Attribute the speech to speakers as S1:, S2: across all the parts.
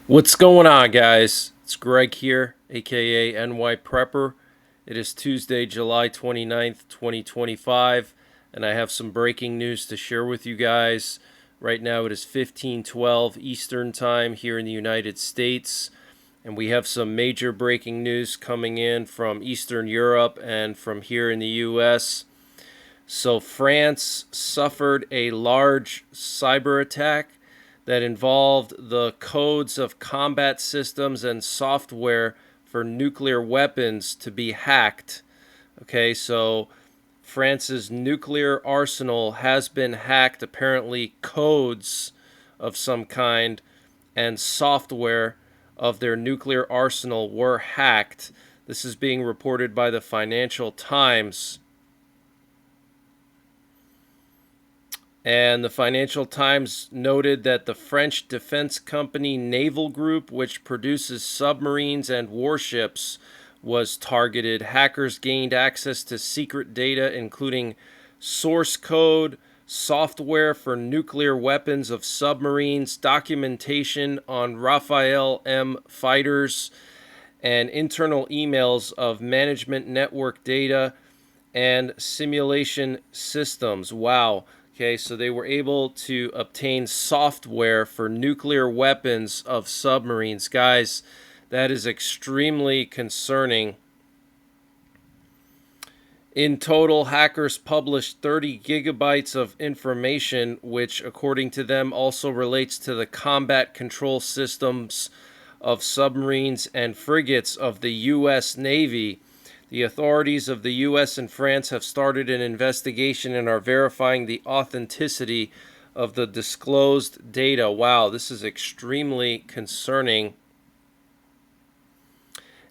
S1: What's going on, guys? It's Greg here, aka NYPrepper. It is Tuesday, July 29th, 2025, and I have some breaking news to share with you guys. Right now it is 15:12 Eastern Time here in the United States, and we have some major breaking news coming in from Eastern Europe and from here in the US. So France suffered a large cyber attack that involved the codes of combat systems and software for nuclear weapons to be hacked. Okay, so France's nuclear arsenal has been hacked. Apparently, codes of some kind and software of their nuclear arsenal were hacked. This is being reported by the Financial Times. And the Financial Times noted that the French defense company Naval Group, which produces submarines and warships, was targeted. Hackers gained access to secret data, including source code, software for nuclear weapons of submarines, documentation on Rafale M fighters, and internal emails of management network data and simulation systems. Wow. Okay, so they were able to obtain software for nuclear weapons of submarines. Guys, that is extremely concerning. In total, hackers published 30 gigabytes of information, which, according to them, also relates to the combat control systems of submarines and frigates of the U.S. Navy. The authorities of the U.S. and France have started an investigation and are verifying the authenticity of the disclosed data. Wow, this is extremely concerning.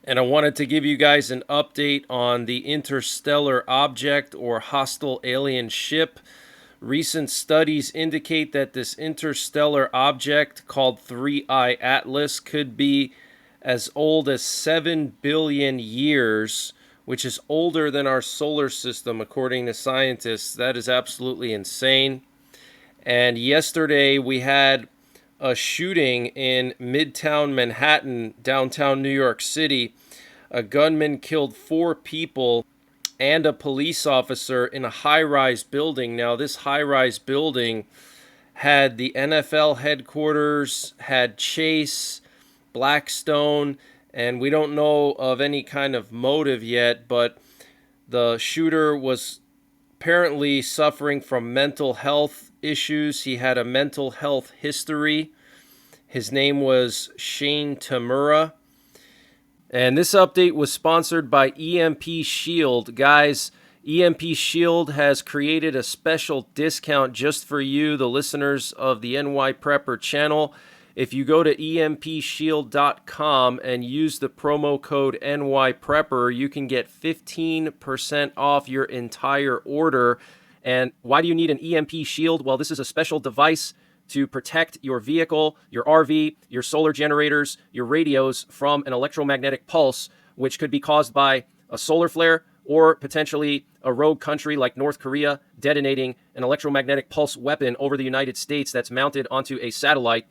S1: And I wanted to give you guys an update on the interstellar object or hostile alien ship. Recent studies indicate that this interstellar object called 3I Atlas could be as old as 7 billion years, which is older than our solar system, according to scientists. That is absolutely insane. And yesterday we had a shooting in Midtown Manhattan, downtown New York City. A gunman killed 4 people and a police officer in a high-rise building. Now, this high-rise building had the NFL headquarters, had Chase, Blackstone, and we don't know of any kind of motive yet, but the shooter was apparently suffering from mental health issues. He had a mental health history. His name was Shane Tamura. And this update was sponsored by EMP Shield. Guys, EMP Shield has created a special discount just for you, the listeners of the NYPrepper channel. If you go to empshield.com and use the promo code NYPrepper, you can get 15% off your entire order. And why do you need an EMP Shield? Well, this is a special device to protect your vehicle, your RV, your solar generators, your radios from an electromagnetic pulse, which could be caused by a solar flare or potentially a rogue country like North Korea detonating an electromagnetic pulse weapon over the United States that's mounted onto a satellite.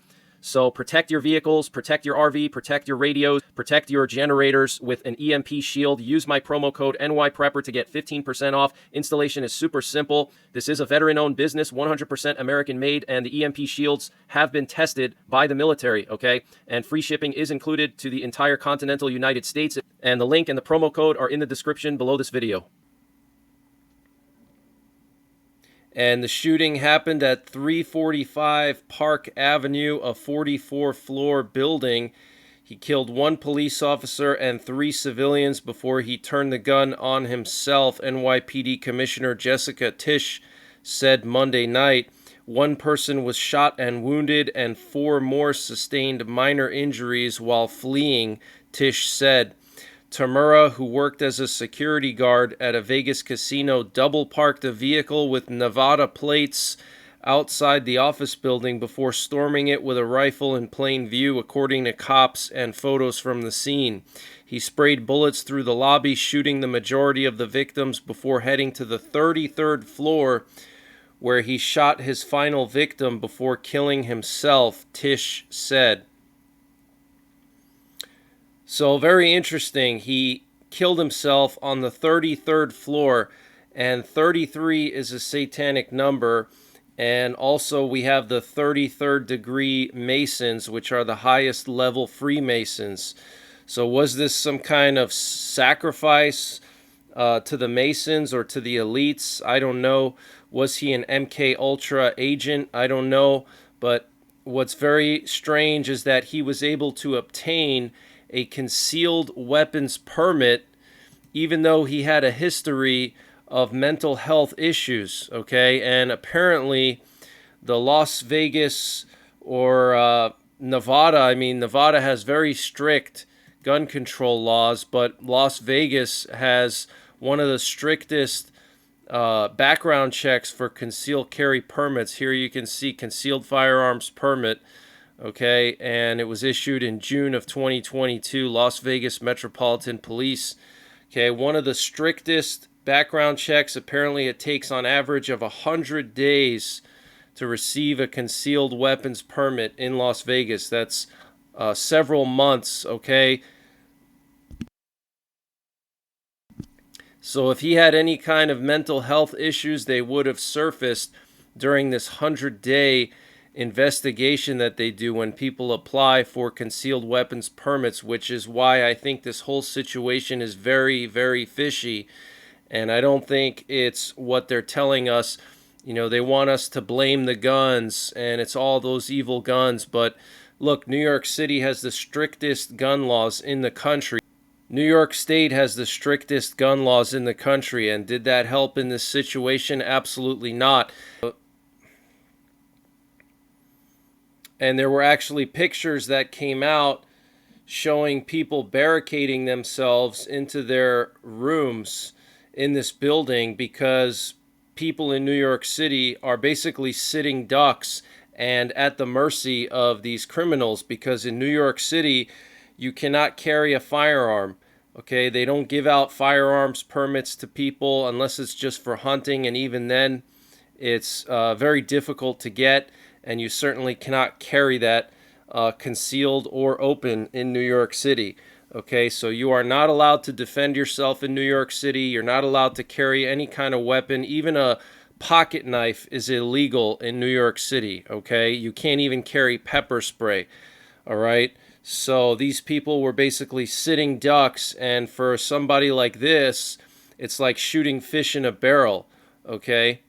S1: So protect your vehicles, protect your RV, protect your radios, protect your generators with an EMP shield. Use my promo code NYPrepper to get 15% off. Installation is super simple. This is a veteran-owned business, 100% American-made, and the EMP shields have been tested by the military, okay? And free shipping is included to the entire continental United States. And the link and the promo code are in the description below this video. And the shooting happened at 345 Park Avenue, a 44-floor building. He killed 1 police officer and 3 civilians before he turned the gun on himself, NYPD Commissioner Jessica Tisch said Monday night. 1 person was shot and wounded, and 4 more sustained minor injuries while fleeing, Tisch said. Tamura, who worked as a security guard at a Vegas casino, double-parked a vehicle with Nevada plates outside the office building before storming it with a rifle in plain view, according to cops and photos from the scene. He sprayed bullets through the lobby, shooting the majority of the victims before heading to the 33rd floor, where he shot his final victim before killing himself, Tisch said. So very interesting. He killed himself on the 33rd floor, and 33 is a satanic number. And also we have the 33rd degree Masons, which are the highest level Freemasons. So was this some kind of sacrifice to the Masons or to the elites? I don't know. Was he an MK Ultra agent? I don't know. But what's very strange is that he was able to obtain a concealed weapons permit even though he had a history of mental health issues, okay? And apparently the Las Vegas or Nevada, I mean, Nevada has very strict gun control laws, but Las Vegas has one of the strictest background checks for concealed carry permits. Here you can see concealed firearms permit, okay, and it was issued in June of 2022, Las Vegas Metropolitan Police. Okay, one of the strictest background checks. Apparently it takes on average of 100 days to receive a concealed weapons permit in Las Vegas. That's several months, okay? So if he had any kind of mental health issues, they would have surfaced during this 100-day investigation that they do when people apply for concealed weapons permits, which is why I think this whole situation is very, very fishy. And I don't think it's what they're telling us. You know, they want us to blame the guns and it's all those evil guns. But look, New York City has the strictest gun laws in the country. New York State has the strictest gun laws in the country. And did that help in this situation? Absolutely not. And there were actually pictures that came out showing people barricading themselves into their rooms in this building because people in New York City are basically sitting ducks and at the mercy of these criminals, because in New York City you cannot carry a firearm. Okay, they don't give out firearms permits to people unless it's just for hunting, and even then it's very difficult to get, and you certainly cannot carry that concealed or open in New York City. Okay, so you are not allowed to defend yourself in New York City. You're not allowed to carry any kind of weapon. Even a pocket knife is illegal in New York City. Okay, you can't even carry pepper spray. All right, so these people were basically sitting ducks, and for somebody like this, it's like shooting fish in a barrel. Okay.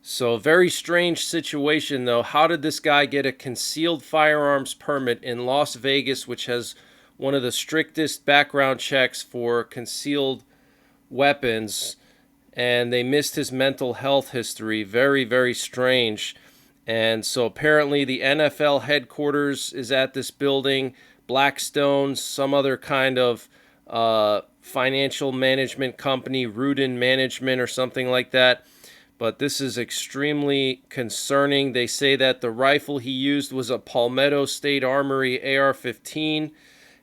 S1: So, very strange situation, though. How did this guy get a concealed firearms permit in Las Vegas, which has one of the strictest background checks for concealed weapons, and they missed his mental health history? Very, very strange. And so apparently the NFL headquarters is at this building, Blackstone, some other kind of financial management company, Rudin Management or something like that. But this is extremely concerning. They say that the rifle he used was a Palmetto State Armory AR-15,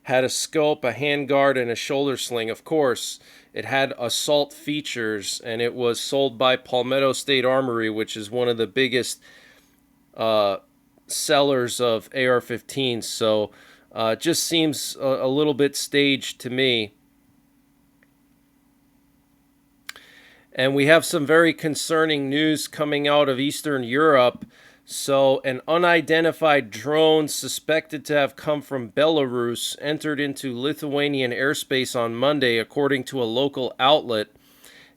S1: had a scope, a handguard, and a shoulder sling. Of course, it had assault features, and it was sold by Palmetto State Armory, which is one of the biggest sellers of AR-15s. So it just seems a little bit staged to me. And we have some very concerning news coming out of Eastern Europe. So an unidentified drone suspected to have come from Belarus entered into Lithuanian airspace on Monday, according to a local outlet.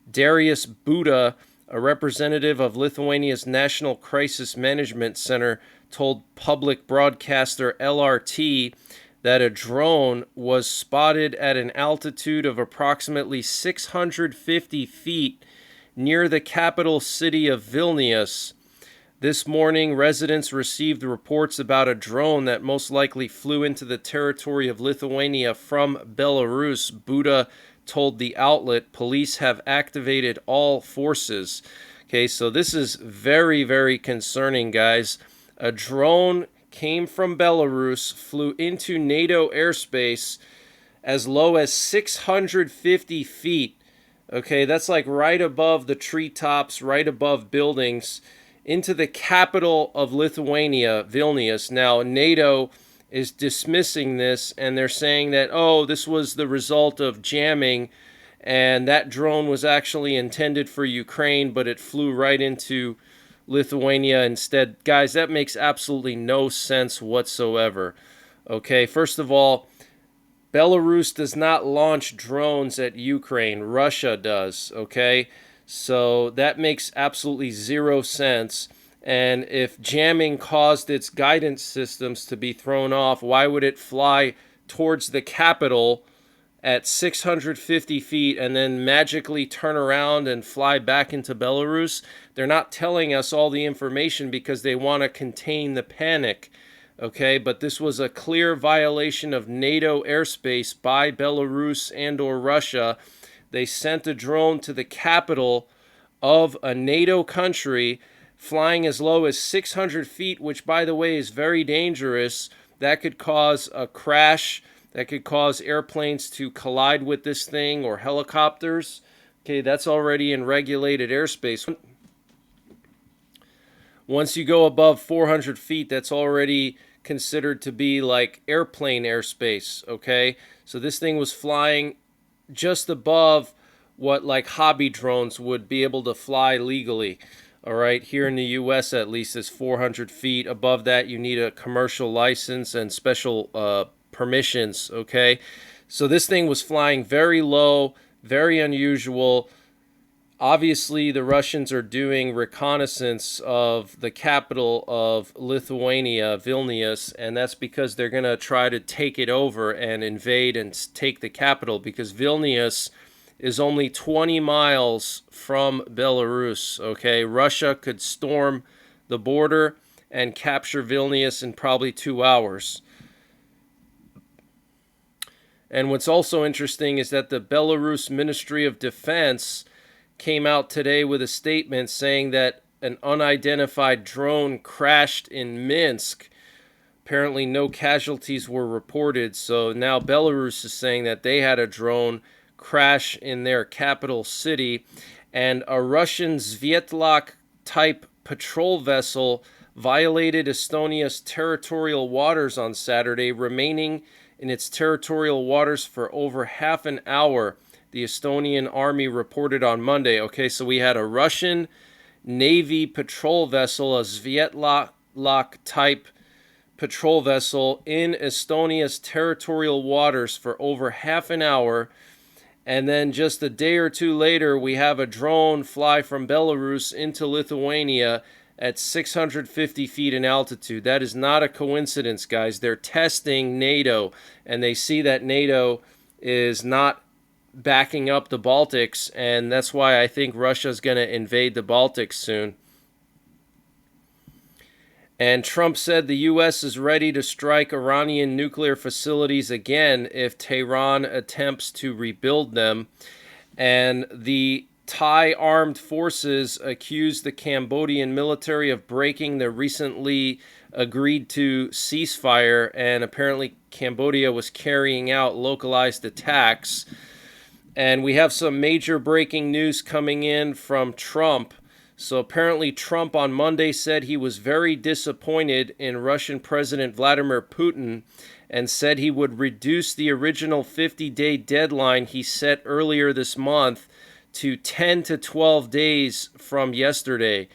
S1: Darius Buda, a representative of Lithuania's National Crisis Management Center, told public broadcaster LRT that a drone was spotted at an altitude of approximately 650 feet near the capital city of Vilnius. This morning, residents received reports about a drone that most likely flew into the territory of Lithuania from Belarus. Buda told the outlet police have activated all forces. Okay, so this is very, very concerning, guys. A drone came from Belarus, flew into NATO airspace as low as 650 feet. Okay, that's like right above the treetops, right above buildings, into the capital of Lithuania, Vilnius. Now, NATO is dismissing this, and they're saying that, oh, this was the result of jamming, and that drone was actually intended for Ukraine, but it flew right into Lithuania instead. Guys, that makes absolutely no sense whatsoever. Okay, first of all, Belarus does not launch drones at Ukraine. Russia does, okay? So that makes absolutely zero sense. And if jamming caused its guidance systems to be thrown off, why would it fly towards the capital at 650 feet and then magically turn around and fly back into Belarus? They're not telling us all the information because they want to contain the panic. Okay, but this was a clear violation of NATO airspace by Belarus and or Russia. They sent a drone to the capital of a NATO country, flying as low as 600 feet, which, by the way, is very dangerous. That could cause a crash. That could cause airplanes to collide with this thing, or helicopters. Okay, that's already in regulated airspace. Once you go above 400 feet, that's already considered to be like airplane airspace, okay? So this thing was flying just above what like hobby drones would be able to fly legally. All right, here in the US at least is 400 feet. Above that, you need a commercial license and special permissions, okay? So this thing was flying very low, very unusual. Obviously, the Russians are doing reconnaissance of the capital of Lithuania, Vilnius, and that's because they're going to try to take it over and invade and take the capital, because Vilnius is only 20 miles from Belarus, okay? Russia could storm the border and capture Vilnius in probably 2 hours. And what's also interesting is that the Belarus Ministry of Defense came out today with a statement saying that an unidentified drone crashed in Minsk. Apparently no casualties were reported, so now Belarus is saying that they had a drone crash in their capital city, and a Russian Svietlak-type patrol vessel violated Estonia's territorial waters on Saturday, remaining in its territorial waters for over half an hour, the Estonian army reported on Monday. Okay, so we had a Russian Navy patrol vessel, a Svietlak-type patrol vessel in Estonia's territorial waters for over half an hour. And then just a day or two later, we have a drone fly from Belarus into Lithuania at 650 feet in altitude. That is not a coincidence, guys. They're testing NATO, and they see that NATO is not backing up the Baltics, and that's why I think Russia's going to invade the Baltics soon. And Trump said the U.S. is ready to strike Iranian nuclear facilities again if Tehran attempts to rebuild them. And the Thai armed forces accused the Cambodian military of breaking the recently agreed to ceasefire, and apparently Cambodia was carrying out localized attacks. And we have some major breaking news coming in from Trump. So apparently Trump on Monday said he was very disappointed in Russian President Vladimir Putin and said he would reduce the original 50-day deadline he set earlier this month to 10 to 12 days from yesterday.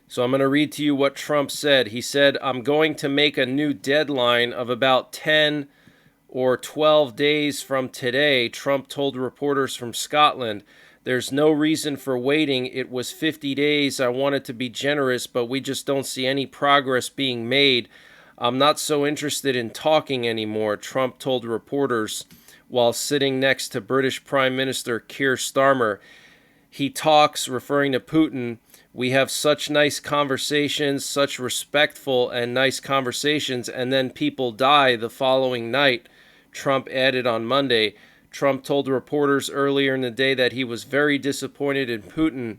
S1: So I'm going to read to you what Trump said. He said, "I'm going to make a new deadline of about 10 or 12 days from today," Trump told reporters from Scotland. "There's no reason for waiting. It was 50 days. I wanted to be generous, but we just don't see any progress being made. I'm not so interested in talking anymore," Trump told reporters while sitting next to British Prime Minister Keir Starmer. He talks, referring to Putin, "We have such nice conversations, such respectful and nice conversations, and then people die the following night," Trump added on Monday. Trump told reporters earlier in the day that he was very disappointed in Putin.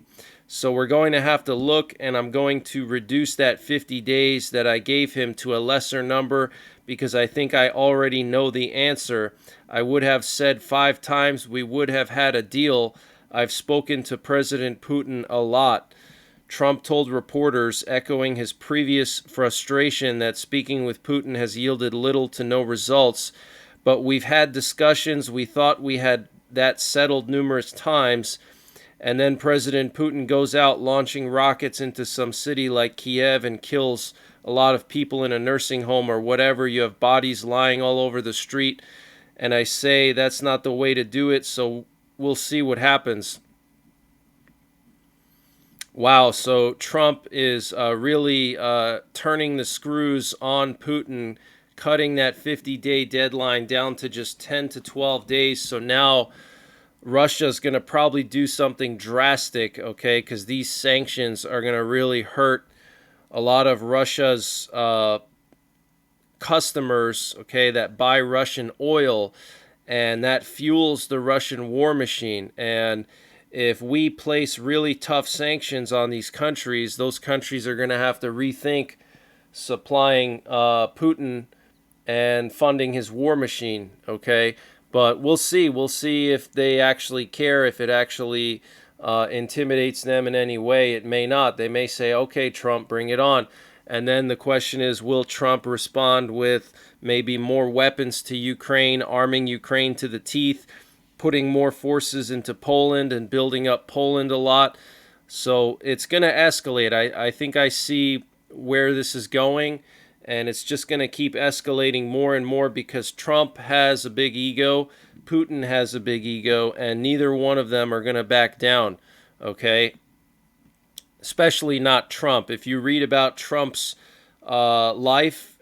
S1: "So we're going to have to look, and I'm going to reduce that 50 days that I gave him to a lesser number because I think I already know the answer. I would have said 5 times we would have had a deal. I've spoken to President Putin a lot," Trump told reporters, echoing his previous frustration that speaking with Putin has yielded little to no results. But we've had discussions. We thought we had that settled numerous times. And then President Putin goes out launching rockets into some city like Kiev and kills a lot of people in a nursing home or whatever. You have bodies lying all over the street. And I say that's not the way to do it, so we'll see what happens. Wow, so Trump is really turning the screws on Putin, cutting that 50-day deadline down to just 10 to 12 days. So now Russia's going to probably do something drastic, okay, because these sanctions are going to really hurt a lot of Russia's customers, okay, that buy Russian oil, and that fuels the Russian war machine. And if we place really tough sanctions on these countries, those countries are going to have to rethink supplying Putin and funding his war machine, okay? But we'll see. We'll see if they actually care, if it actually intimidates them in any way. It may not. They may say, okay, Trump, bring it on. And then the question is, will Trump respond with maybe more weapons to Ukraine, arming Ukraine to the teeth, putting more forces into Poland and building up Poland a lot? So it's going to escalate. I think I see where this is going, and it's just going to keep escalating more and more because Trump has a big ego, Putin has a big ego, and neither one of them are going to back down, okay? Especially not Trump. If you read about Trump's life,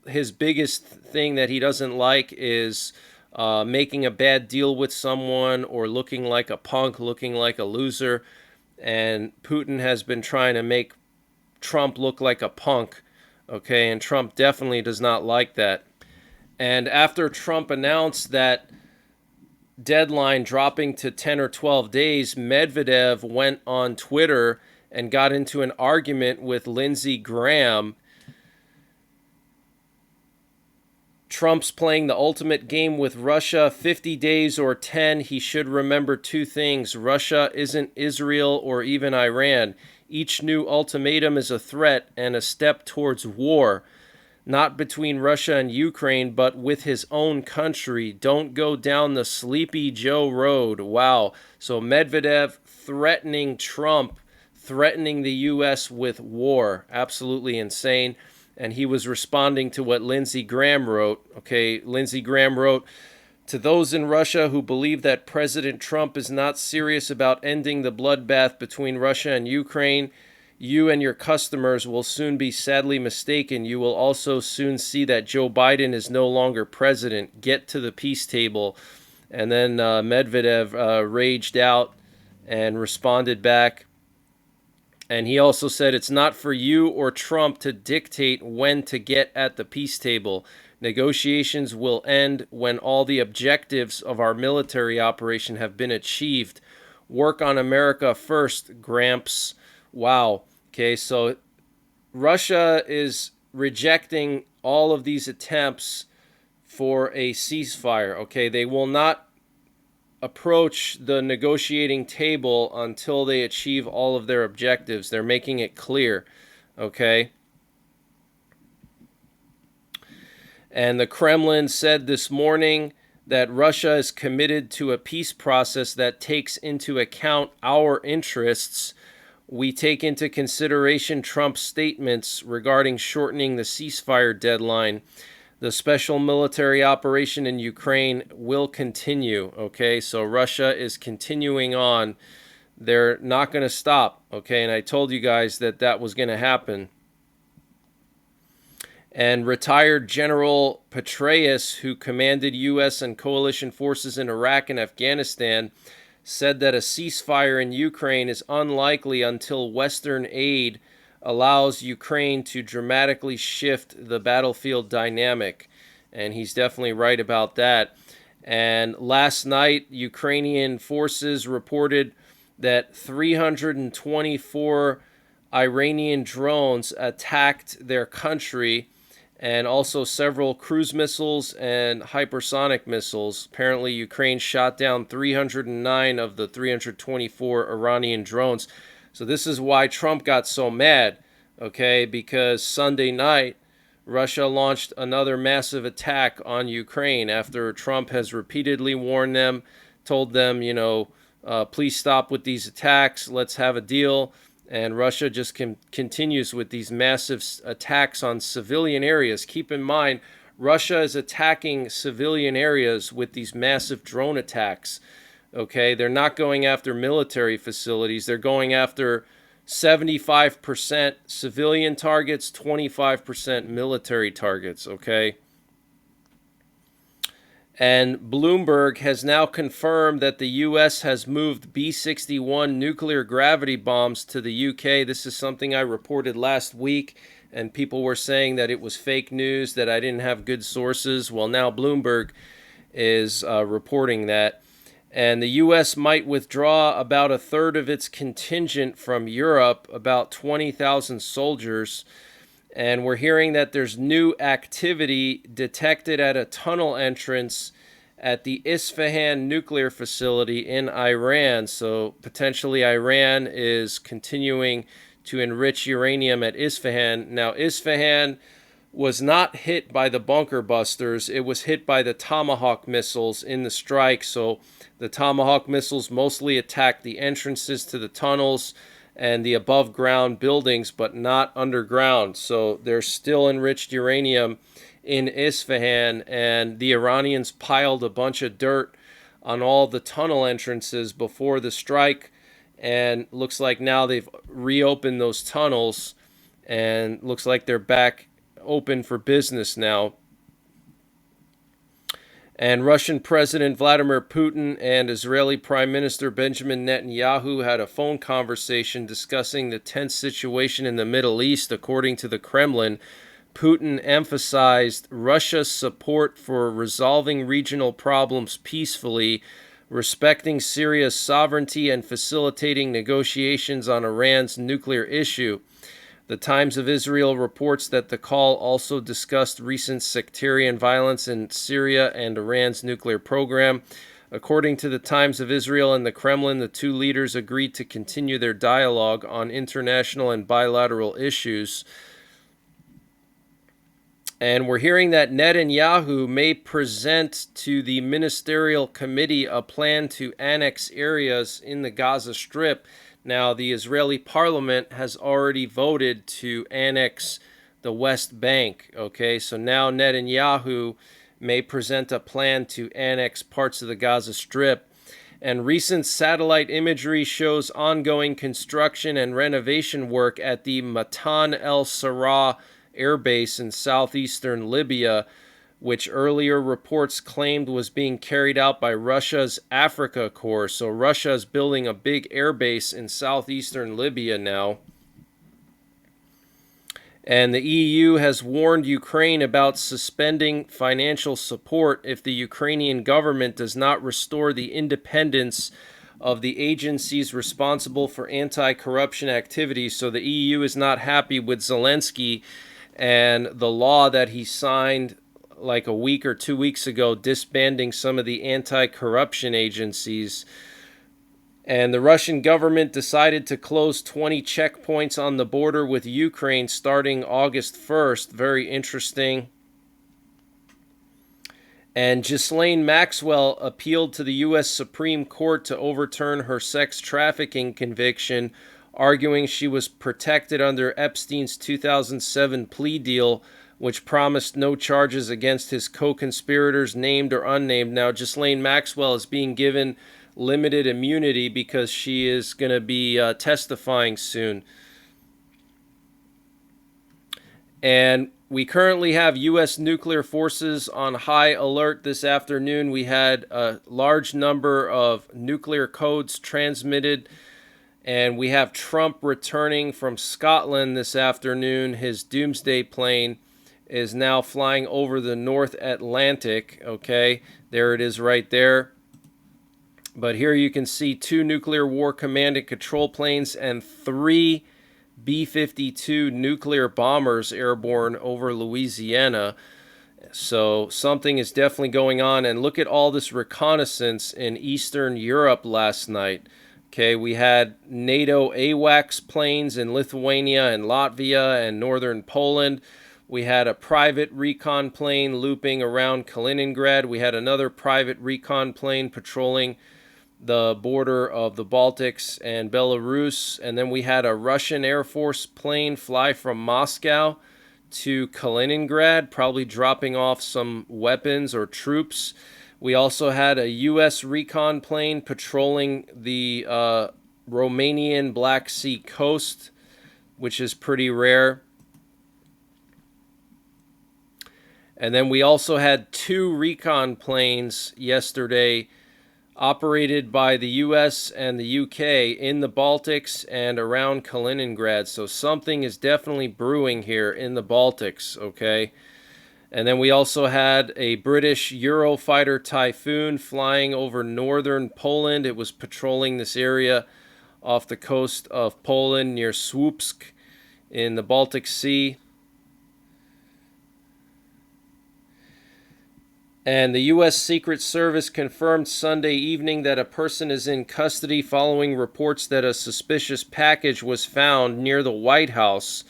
S1: his biggest thing that he doesn't like is making a bad deal with someone or looking like a punk, looking like a loser. And Putin has been trying to make Trump look like a punk, okay? And Trump definitely does not like that. And after Trump announced that deadline dropping to 10 or 12 days, Medvedev went on Twitter and got into an argument with Lindsey Graham. Trump's playing the ultimate game with Russia, 50 days or 10. He should remember two things. Russia isn't Israel or even Iran. Each new ultimatum is a threat and a step towards war, not between Russia and Ukraine, but with his own country. Don't go down the Sleepy Joe road. Wow. So Medvedev threatening Trump, threatening the U.S. with war. Absolutely insane. And he was responding to what Lindsey Graham wrote. Okay, Lindsey Graham wrote, "To those in Russia who believe that President Trump is not serious about ending the bloodbath between Russia and Ukraine, you and your customers will soon be sadly mistaken. You will also soon see that Joe Biden is no longer president. Get to the peace table." And then Medvedev raged out and responded back. And he also said, "It's not for you or Trump to dictate when to get at the peace table. Negotiations will end when all the objectives of our military operation have been achieved. Work on America first, Gramps." Wow. Okay, so Russia is rejecting all of these attempts for a ceasefire. Okay, they will not approach the negotiating table until they achieve all of their objectives. They're making it clear, okay? And the Kremlin said this morning that Russia is committed to a peace process that takes into account our interests. We take into consideration Trump's statements regarding shortening the ceasefire deadline. The special military operation in Ukraine will continue, okay? So Russia is continuing on. They're not going to stop, okay? And I told you guys that that was going to happen. And retired General Petraeus, who commanded U.S. and coalition forces in Iraq and Afghanistan, said that a ceasefire in Ukraine is unlikely until Western aid allows Ukraine to dramatically shift the battlefield dynamic. And he's definitely right about that. And last night, Ukrainian forces reported that 324 Iranian drones attacked their country, and also several cruise missiles and hypersonic missiles. Apparently, Ukraine shot down 309 of the 324 Iranian drones. So this is why Trump got so mad, okay, because Sunday night Russia launched another massive attack on Ukraine after Trump has repeatedly warned them, told them, please stop with these attacks, let's have a deal. And Russia just continues with these massive attacks on civilian areas. Keep in mind, Russia is attacking civilian areas with these massive drone attacks. Okay, they're not going after military facilities. They're going after 75% civilian targets, 25% military targets, okay? And Bloomberg has now confirmed that the U.S. has moved B-61 nuclear gravity bombs to the UK. This is something I reported last week, and people were saying that it was fake news, that I didn't have good sources. Well, now Bloomberg is reporting that. And the U.S. might withdraw about a third of its contingent from Europe, about 20,000 soldiers. And we're hearing that there's new activity detected at a tunnel entrance at the Isfahan nuclear facility in Iran. So potentially Iran is continuing to enrich uranium at Isfahan. Now, Isfahan was not hit by the bunker busters. It was hit by the Tomahawk missiles in the strike. So the Tomahawk missiles mostly attacked the entrances to the tunnels and the above ground buildings, but not underground. So there's still enriched uranium in Isfahan, and the Iranians piled a bunch of dirt on all the tunnel entrances before the strike, and looks like now they've reopened those tunnels, and looks like they're back open for business now. And Russian President Vladimir Putin and Israeli Prime Minister Benjamin Netanyahu had a phone conversation discussing the tense situation in the Middle East. According to the Kremlin, Putin emphasized Russia's support for resolving regional problems peacefully, respecting Syria's sovereignty, and facilitating negotiations on Iran's nuclear issue. The Times of Israel reports that the call also discussed recent sectarian violence in Syria and Iran's nuclear program. According to the Times of Israel and the Kremlin, the two leaders agreed to continue their dialogue on international and bilateral issues. And we're hearing that Netanyahu may present to the Ministerial Committee a plan to annex areas in the Gaza Strip. Now, the Israeli parliament has already voted to annex the West Bank, okay? So now Netanyahu may present a plan to annex parts of the Gaza Strip. And recent satellite imagery shows ongoing construction and renovation work at the Matan El Sarrah Air Base in southeastern Libya, which earlier reports claimed was being carried out by Russia's Africa Corps. So Russia is building a big air base in southeastern Libya now. And the EU has warned Ukraine about suspending financial support if the Ukrainian government does not restore the independence of the agencies responsible for anti-corruption activities. So the EU is not happy with Zelensky and the law that he signed like a week or 2 weeks ago, disbanding some of the anti-corruption agencies. And the Russian government decided to close 20 checkpoints on the border with Ukraine starting August 1st. Very interesting. And Ghislaine Maxwell appealed to the U.S. Supreme Court to overturn her sex trafficking conviction, arguing she was protected under Epstein's 2007 plea deal, which promised no charges against his co-conspirators, named or unnamed. Now, Ghislaine Maxwell is being given limited immunity because she is going to be testifying soon. And we currently have U.S. nuclear forces on high alert this afternoon. We had a large number of nuclear codes transmitted, and we have Trump returning from Scotland this afternoon. His doomsday plane is now flying over the North Atlantic. Okay, there it is right there. But here you can see 2 nuclear war command and control planes and 3 B-52 nuclear bombers airborne over Louisiana. So something is definitely going on. And look at all this reconnaissance in Eastern Europe last night. Okay, we had NATO AWACS planes in Lithuania and Latvia and northern Poland. We had a private recon plane looping around Kaliningrad. We had another private recon plane patrolling the border of the Baltics and Belarus. And then we had a Russian Air Force plane fly from Moscow to Kaliningrad, probably dropping off some weapons or troops. We also had a U.S. recon plane patrolling the Romanian Black Sea coast, which is pretty rare. And then we also had 2 recon planes yesterday operated by the U.S. and the U.K. in the Baltics and around Kaliningrad. So something is definitely brewing here in the Baltics, okay? And then we also had a British Eurofighter Typhoon flying over northern Poland. It was patrolling this area off the coast of Poland near Słupsk in the Baltic Sea. And the U.S. Secret Service confirmed Sunday evening that a person is in custody following reports that a suspicious package was found near the White House.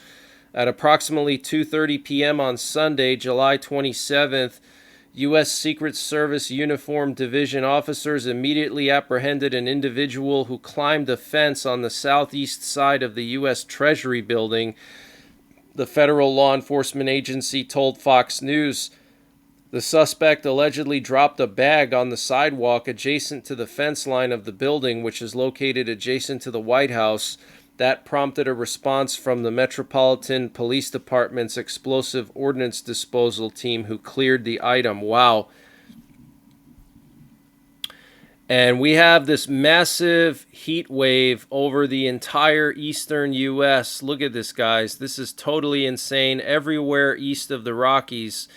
S1: At approximately 2:30 p.m. on Sunday, July 27th, U.S. Secret Service Uniformed Division officers immediately apprehended an individual who climbed a fence on the southeast side of the U.S. Treasury building. The federal law enforcement agency told Fox News the suspect allegedly dropped a bag on the sidewalk adjacent to the fence line of the building, which is located adjacent to the White House. That prompted a response from the Metropolitan Police Department's explosive ordnance disposal team, who cleared the item. Wow. And we have this massive heat wave over the entire eastern U.S. Look at this, guys. This is totally insane. Everywhere east of the Rockies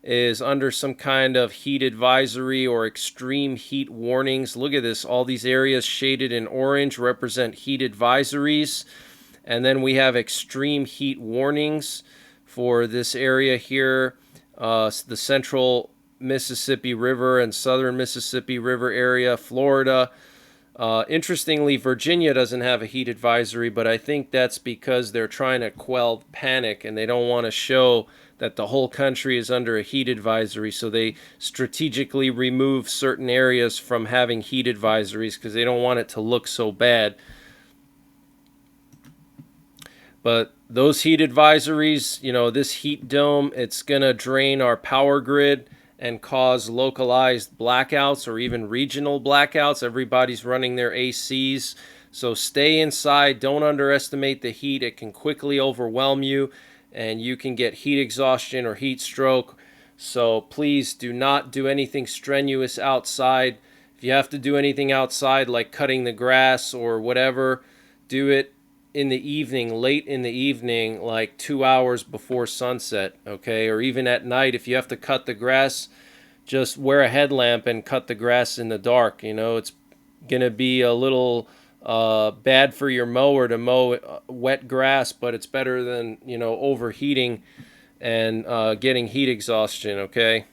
S1: is under some kind of heat advisory or extreme heat warnings. Look at this. All these areas shaded in orange represent heat advisories. And then we have extreme heat warnings for this area here, the central Mississippi River and southern Mississippi River area, Florida. Interestingly, Virginia doesn't have a heat advisory, but I think that's because they're trying to quell panic and they don't want to show that the whole country is under a heat advisory, so they strategically remove certain areas from having heat advisories because they don't want it to look so bad. But those heat advisories, you know, this heat dome, it's going to drain our power grid and cause localized blackouts or even regional blackouts. Everybody's running their ACs. So stay inside. Don't underestimate the heat. It can quickly overwhelm you, and you can get heat exhaustion or heat stroke. So please do not do anything strenuous outside. If you have to do anything outside, like cutting the grass or whatever, do it in the evening, late in the evening, like 2 hours before sunset, okay? Or even at night, if you have to cut the grass, just wear a headlamp and cut the grass in the dark. You know, it's going to be a little bad for your mower to mow wet grass, but it's better than, you know, overheating and getting heat exhaustion, okay?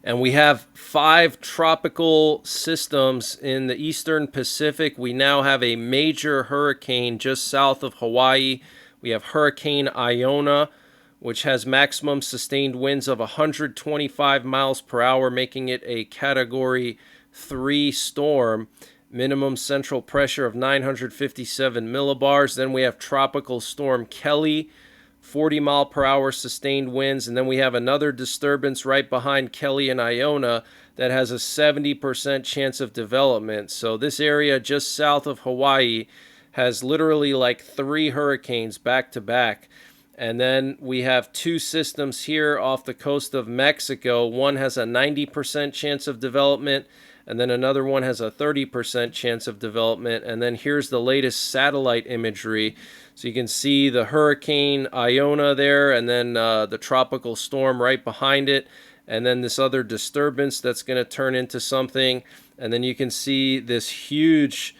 S1: And we have 5 tropical systems in the eastern Pacific. We now have a major hurricane just south of Hawaii. We have Hurricane Iona, which has maximum sustained winds of 125 miles per hour, making it a Category 3 storm. Minimum central pressure of 957 millibars. Then we have Tropical Storm Kelly, 40 mile per hour sustained winds. And then we have another disturbance right behind Kelly and Iona that has a 70% chance of development. So this area just south of Hawaii has literally like 3 hurricanes back to back. And then we have 2 systems here off the coast of Mexico. One has a 90% chance of development, and then another one has a 30% chance of development. And then here's the latest satellite imagery. So you can see the Hurricane Iona there, and then the tropical storm right behind it, and then this other disturbance that's going to turn into something. And then you can see this huge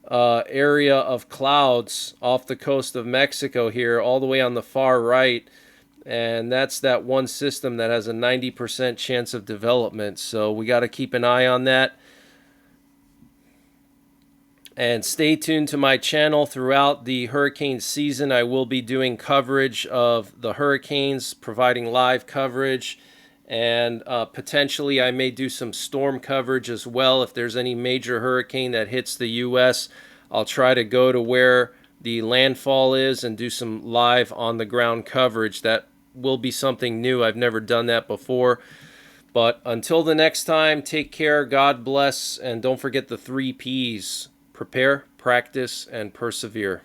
S1: area of clouds off the coast of Mexico here, all the way on the far right. And that's that one system that has a 90% chance of development. So we got to keep an eye on that. And stay tuned to my channel throughout the hurricane season. I will be doing coverage of the hurricanes, providing live coverage, and potentially I may do some storm coverage as well. If there's any major hurricane that hits the U.S., I'll try to go to where the landfall is and do some live on the ground coverage. That will be something new. I've never done that before. But until the next time, take care, God bless, and don't forget the 3 P's. Prepare, practice, and persevere.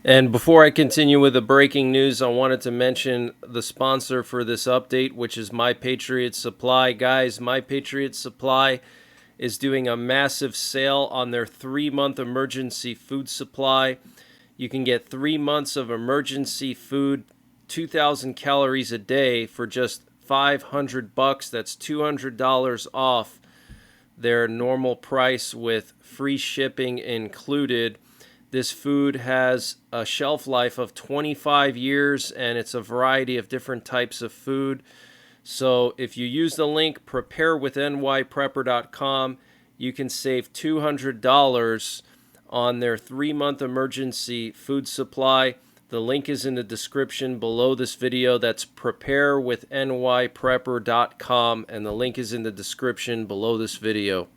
S1: And before I continue with the breaking news, I wanted to mention the sponsor for this update, which is MyPatriot Supply. Guys, MyPatriot Supply is doing a massive sale on their 3-month emergency food supply. You can get 3 months of emergency food, 2,000 calories a day for just $500. That's $200 off their normal price with free shipping included. This food has a shelf life of 25 years and it's a variety of different types of food. So if you use the link preparewithNYPrepper.com, you can save $200 on their 3-month emergency food supply. The link is in the description below this video. That's preparewithNYPrepper.com, and the link is in the description below this video.